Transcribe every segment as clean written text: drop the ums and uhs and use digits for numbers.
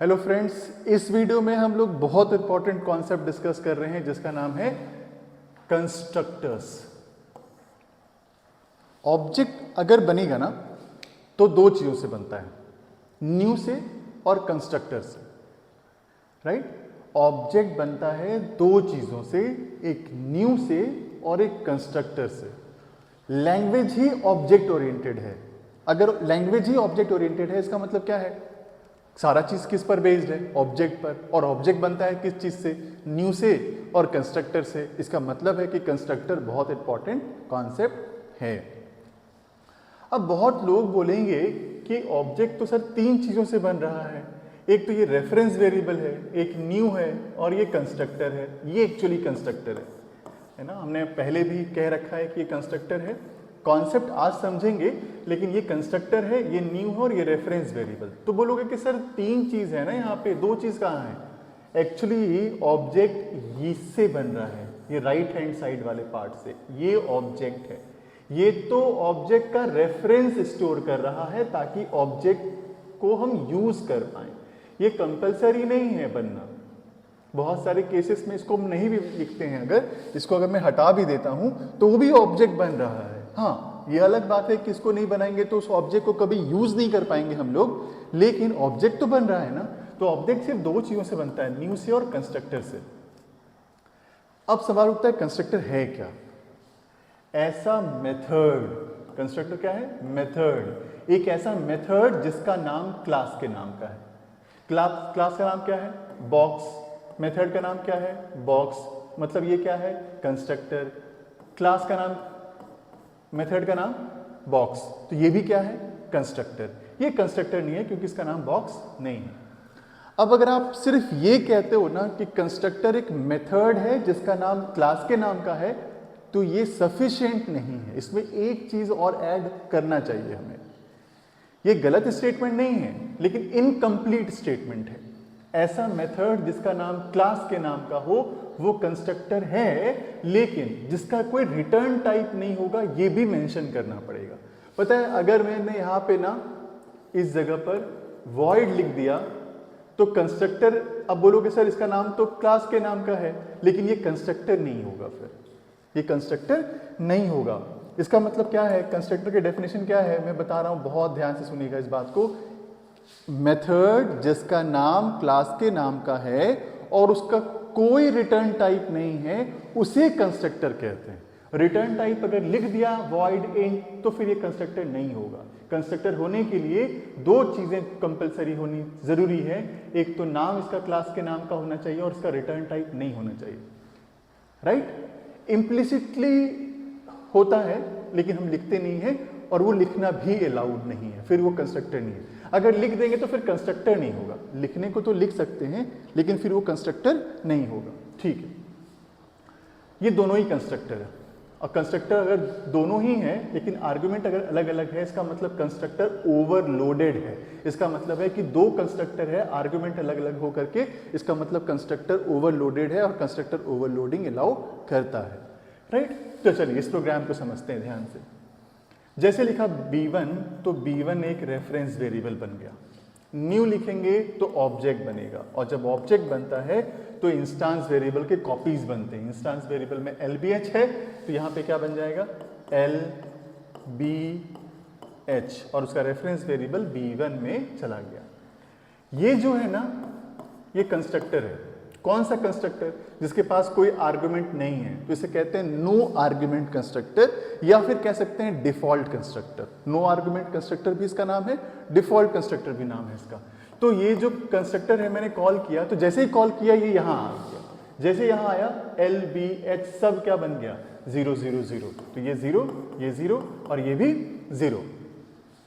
Hello friends, इस video में हम लोग बहुत इंपॉर्टेंट कॉन्सेप्ट डिस्कस कर रहे हैं जिसका नाम है कंस्ट्रक्टर्स। ऑब्जेक्ट अगर बनेगा ना तो दो चीजों से बनता है, न्यू से और कंस्ट्रक्टर से। राइट? ऑब्जेक्ट बनता है दो चीजों से, एक न्यू से और एक कंस्ट्रक्टर से। लैंग्वेज ही ऑब्जेक्ट ओरिएंटेड है। अगर लैंग्वेज ही ऑब्जेक्ट ओरिएंटेड है इसका मतलब क्या है? सारा चीज किस पर बेस्ड है? ऑब्जेक्ट पर। और ऑब्जेक्ट बनता है किस चीज से? न्यू से और कंस्ट्रक्टर से। इसका मतलब है कि कंस्ट्रक्टर बहुत इंपॉर्टेंट कॉन्सेप्ट है। अब बहुत लोग बोलेंगे कि ऑब्जेक्ट तो सर तीन चीजों से बन रहा है, एक तो ये रेफरेंस वेरिएबल है, एक न्यू है और ये कंस्ट्रक्टर है। ये एक्चुअली कंस्ट्रक्टर है ना? हमने पहले भी कह रखा है कि ये कंस्ट्रक्टर है। कॉन्सेप्ट आज समझेंगे, लेकिन ये कंस्ट्रक्टर है, ये न्यू है और ये रेफरेंस वेरिएबल। तो बोलोगे कि सर तीन चीज है ना, यहाँ पे दो चीज कहाँ है? एक्चुअली ऑब्जेक्ट इससे बन रहा है, ये राइट हैंड साइड वाले पार्ट से। ये ऑब्जेक्ट है, ये तो ऑब्जेक्ट का रेफरेंस स्टोर कर रहा है ताकि ऑब्जेक्ट को हम यूज कर पाए। ये कंपलसरी नहीं है बनना। बहुत सारे केसेस में इसको हम नहीं भी लिखते हैं, अगर इसको अगर मैं हटा भी देता हूं तो वो भी ऑब्जेक्ट बन रहा है। हाँ, ये अलग बात है कि इसको नहीं बनाएंगे तो उस ऑब्जेक्ट को कभी यूज नहीं कर पाएंगे हम लोग, लेकिन ऑब्जेक्ट तो बन रहा है ना। तो ऑब्जेक्ट सिर्फ दो चीजों से बनता है, न्यू से और कंस्ट्रक्टर से। अब सवाल उठता है कंस्ट्रक्टर है क्या? ऐसा मेथड, कंस्ट्रक्टर क्या है? मेथड। एक ऐसा मेथड जिसका नाम क्लास के नाम का है। क्लास का नाम क्या है? बॉक्स। मेथड का नाम क्या है? बॉक्स। मतलब ये क्या है? कंस्ट्रक्टर। क्लास का नाम, मेथड का नाम बॉक्स, तो ये भी क्या है? कंस्ट्रक्टर। ये कंस्ट्रक्टर नहीं है क्योंकि इसका नाम बॉक्स नहीं है। अब अगर आप सिर्फ ये कहते हो ना कि कंस्ट्रक्टर एक मेथड है जिसका नाम क्लास के नाम का है, तो ये सफिशिएंट नहीं है। इसमें एक चीज और ऐड करना चाहिए हमें। ये गलत स्टेटमेंट नहीं है, लेकिन इनकम्प्लीट स्टेटमेंट है। ऐसा मेथड जिसका नाम क्लास के नाम का हो वो कंस्ट्रक्टर है, लेकिन जिसका कोई रिटर्न टाइप नहीं होगा ये भी मेंशन करना पड़ेगा। पता है, अगर मैंने यहां पे ना इस जगह पर वॉइड लिख दिया तो कंस्ट्रक्टर, अब बोलोगे सर इसका नाम तो क्लास के नाम का है, लेकिन ये कंस्ट्रक्टर नहीं होगा। फिर ये कंस्ट्रक्टर नहीं होगा। इसका मतलब क्या है? कंस्ट्रक्टर की डेफिनेशन क्या है मैं बता रहा हूं, बहुत ध्यान से सुनिएगा इस बात को। मेथड जिसका नाम क्लास के नाम का है और उसका कोई रिटर्न टाइप नहीं है उसे कंस्ट्रक्टर कहते हैं। रिटर्न टाइप अगर लिख दिया वॉइड इंट तो फिर ये कंस्ट्रक्टर नहीं होगा। कंस्ट्रक्टर होने के लिए दो चीजें कंपलसरी होनी जरूरी है, एक तो नाम इसका क्लास के नाम का होना चाहिए और इसका रिटर्न टाइप नहीं होना चाहिए। राइट? इम्प्लिसिटली होता है लेकिन हम लिखते नहीं है, और वो लिखना भी अलाउड नहीं है, फिर वो कंस्ट्रक्टर नहीं है। अगर लिख देंगे तो फिर कंस्ट्रक्टर नहीं होगा। लिखने को तो लिख सकते हैं लेकिन फिर वो कंस्ट्रक्टर नहीं होगा। ठीक है, ये दोनों ही कंस्ट्रक्टर है। और कंस्ट्रक्टर अगर दोनों ही हैं लेकिन आर्गुमेंट अगर अलग अलग है, इसका मतलब कंस्ट्रक्टर ओवरलोडेड है। इसका मतलब है कि दो कंस्ट्रक्टर है, आर्गुमेंट अलग अलग होकर के, इसका मतलब कंस्ट्रक्टर ओवरलोडेड है और कंस्ट्रक्टर ओवरलोडिंग अलाउ करता है। राइट? तो चलिए इस प्रोग्राम को समझते हैं ध्यान से। जैसे लिखा B1 तो B1 एक रेफरेंस वेरिएबल बन गया। न्यू लिखेंगे तो ऑब्जेक्ट बनेगा, और जब ऑब्जेक्ट बनता है तो इंस्टांस वेरिएबल के कॉपीज बनते हैं। इंस्टांस वेरिएबल में LBH है तो यहाँ पे क्या बन जाएगा? LBH, और उसका रेफरेंस वेरिएबल B1 में चला गया। ये जो है ना, ये कंस्ट्रक्टर है। कौन सा कंस्ट्रक्टर? जिसके पास कोई आर्गुमेंट नहीं है, तो इसे कहते हैं नो आर्गुमेंट कंस्ट्रक्टर, या फिर कह सकते हैं default constructor. No argument constructor भी इसका नाम है, डिफॉल्ट कंस्ट्रक्टर भी नाम है इसका। तो ये जो कंस्ट्रक्टर है मैंने कॉल किया, तो जैसे ही कॉल किया ये यहां आ गया। जैसे यहां आया LBH सब क्या बन गया? 0 0 0। तो ये 0, ये 0 और ये भी 0।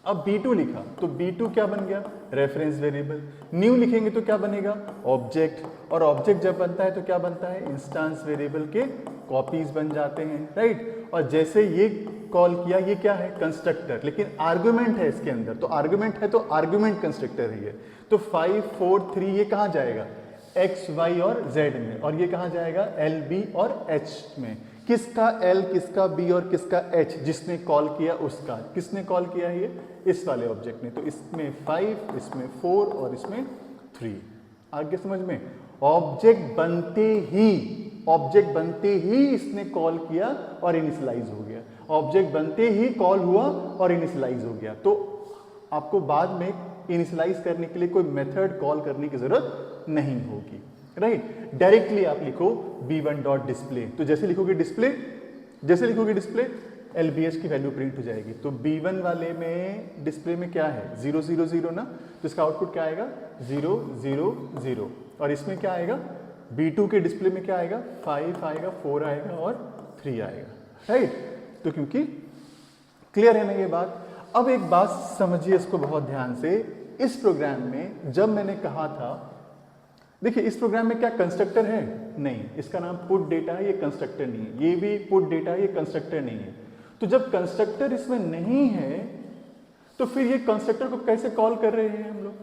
अब B2 लिखा तो B2 क्या बन गया? Reference variable. न्यू लिखेंगे तो क्या बनेगा? ऑब्जेक्ट। और ऑब्जेक्ट जब बनता है तो क्या बनता है? इंस्टांस वेरिएबल के कॉपीज बन जाते हैं। राइट? और जैसे ये कॉल किया, ये क्या है? कंस्ट्रक्टर, लेकिन आर्गुमेंट है इसके अंदर। तो आर्गुमेंट है तो आर्गुमेंट कंस्ट्रक्टर है ये। तो 5 4 3 ये कहां जाएगा? X Y और Z में। और ये कहां जाएगा? LB और H में। किसका L, किसका B और किसका H? जिसने कॉल किया उसका। किसने कॉल किया है? ये इस वाले ऑब्जेक्ट ने। तो इसमें 5, इसमें 4 और इसमें 3। आगे समझ में? ऑब्जेक्ट बनते ही इसने कॉल किया और इनिशियलाइज हो गया, ऑब्जेक्ट बनते ही कॉल हुआ और इनिशियलाइज हो गया। तो आपको बाद में इनिशियलाइज करने के लिए कोई मेथड कॉल करने की जरूरत नहीं होगी, राइट? डायरेक्टली आप लिखो b1.display। तो जैसे लिखोगे डिस्प्ले LBH की वैल्यू प्रिंट हो जाएगी। तो B1 वाले में डिस्प्ले में क्या है? 0 0 0 ना, तो इसका आउटपुट क्या आएगा? 0 0 0। और इसमें क्या आएगा? B2 के डिस्प्ले में क्या आएगा? 5 आएगा, 4 आएगा और 3 आएगा, राइट? तो क्योंकि क्लियर है ना ये बात? अब एक बात समझिए इसको बहुत ध्यान से। इस प्रोग्राम में जब मैंने कहा था, देखिए इस प्रोग्राम में क्या कंस्ट्रक्टर है? नहीं, इसका नाम पुट डेटा है, ये कंस्ट्रक्टर नहीं है। ये भी पुट डेटा है, ये कंस्ट्रक्टर नहीं है। तो जब कंस्ट्रक्टर इसमें नहीं है तो फिर ये कंस्ट्रक्टर को कैसे कॉल कर रहे हैं हम लोग?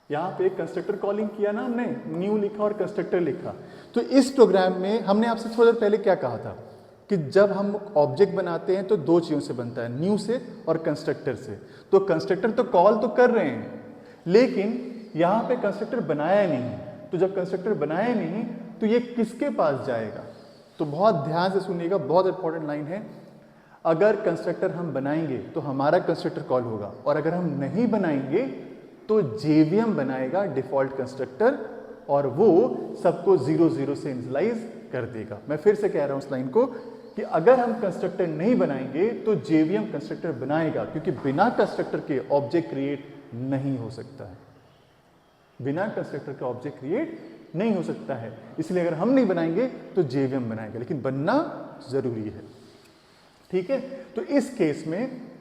यहां पे कंस्ट्रक्टर कॉलिंग किया ना हमने, न्यू लिखा और कंस्ट्रक्टर लिखा। तो इस प्रोग्राम में हमने आपसे थोड़ा देर पहले क्या कहा था कि जब हम ऑब्जेक्ट बनाते हैं तो दो चीजों से बनता है, न्यू से और कंस्ट्रक्टर से। तो कंस्ट्रक्टर तो कॉल तो कर रहे हैं, लेकिन यहां पे कंस्ट्रक्टर बनाया नहीं। तो जब कंस्ट्रक्टर बनाया नहीं तो ये किसके पास जाएगा? तो बहुत ध्यान से सुनिएगा, बहुत इंपॉर्टेंट लाइन है। अगर कंस्ट्रक्टर हम बनाएंगे तो हमारा कंस्ट्रक्टर कॉल होगा, और अगर हम नहीं बनाएंगे तो JVM बनाएगा डिफॉल्ट कंस्ट्रक्टर, और वो सबको 0 0 से इनिशियलाइज कर देगा। मैं फिर से कह रहा हूं इस लाइन को कि अगर हम कंस्ट्रक्टर नहीं बनाएंगे तो JVM कंस्ट्रक्टर बनाएगा, क्योंकि बिना कंस्ट्रक्टर के ऑब्जेक्ट क्रिएट नहीं हो सकता है। बिना कंस्ट्रक्टर के ऑब्जेक्ट क्रिएट नहीं हो सकता है, इसलिए अगर हम नहीं बनाएंगे तो JVM बनाएगा, लेकिन बनना जरूरी है, ठीक है? तो इस केस में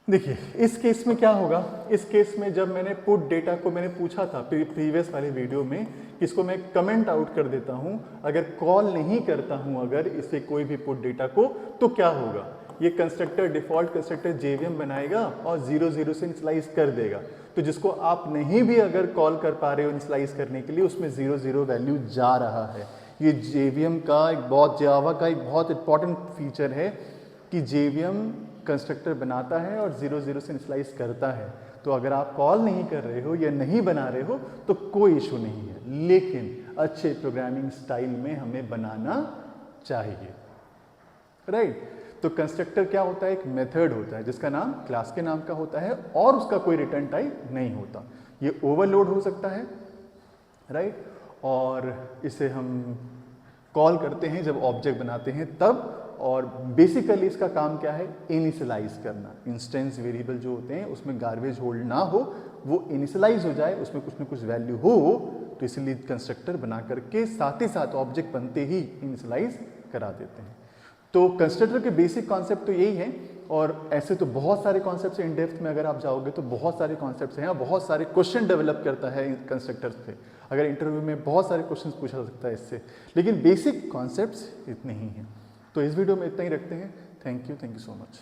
देखिए, इस केस में क्या होगा? इस केस में जब मैंने पुट डेटा को मैंने पूछा था प्रीवियस वाले वीडियो में, इसको मैं कमेंट आउट कर देता हूं, अगर कॉल नहीं करता हूं अगर इसे कोई भी पुट डेटा को, तो क्या होगा? ये कंस्ट्रक्टर डिफॉल्ट कंस्ट्रक्टर JVM बनाएगा और 0 0 से इनिशियलाइज कर देगा। तो जिसको आप नहीं भी अगर कॉल कर पा रहे हो इनिशियलाइज करने के लिए, उसमें 0 0 वैल्यू जा रहा है। ये JVM का एक बहुत, जावा का एक बहुत इंपॉर्टेंट फीचर है कि JVM कंस्ट्रक्टर बनाता है और 0 0 से इनिशियलाइज करता है। तो अगर आप कॉल नहीं कर रहे हो या नहीं बना रहे हो तो कोई इशू नहीं है, लेकिन अच्छे प्रोग्रामिंग स्टाइल में हमें बनाना चाहिए, राइट? तो कंस्ट्रक्टर क्या होता है? एक मेथड होता है जिसका नाम क्लास के नाम का होता है और उसका कोई रिटर्न टाइप नहीं होता। ये ओवरलोड हो सकता है, राइट? और इसे हम कॉल करते हैं जब ऑब्जेक्ट बनाते हैं तब, और बेसिकली इसका काम क्या है? इनिशियलाइज करना। इंस्टेंस वेरिएबल जो होते हैं उसमें गार्बेज होल्ड ना हो, वो इनिशियलाइज हो जाए, उसमें कुछ ना कुछ वैल्यू हो, तो इसलिए कंस्ट्रक्टर बना करके साथ ही साथ ऑब्जेक्ट बनते ही इनिशियलाइज करा देते हैं। तो कंस्ट्रक्टर के बेसिक कॉन्सेप्ट तो यही है, और ऐसे तो बहुत सारे कॉन्सेप्ट्स हैं। इन डेप्थ में अगर आप जाओगे तो बहुत सारे कॉन्सेप्ट्स हैं, और बहुत सारे क्वेश्चन डेवलप करता है कंस्ट्रक्टर से। अगर इंटरव्यू में बहुत सारे क्वेश्चंस पूछा जा सकता है इससे, लेकिन बेसिक कॉन्सेप्ट्स इतने ही हैं। तो इस वीडियो में इतना ही रखते हैं। Thank you so much.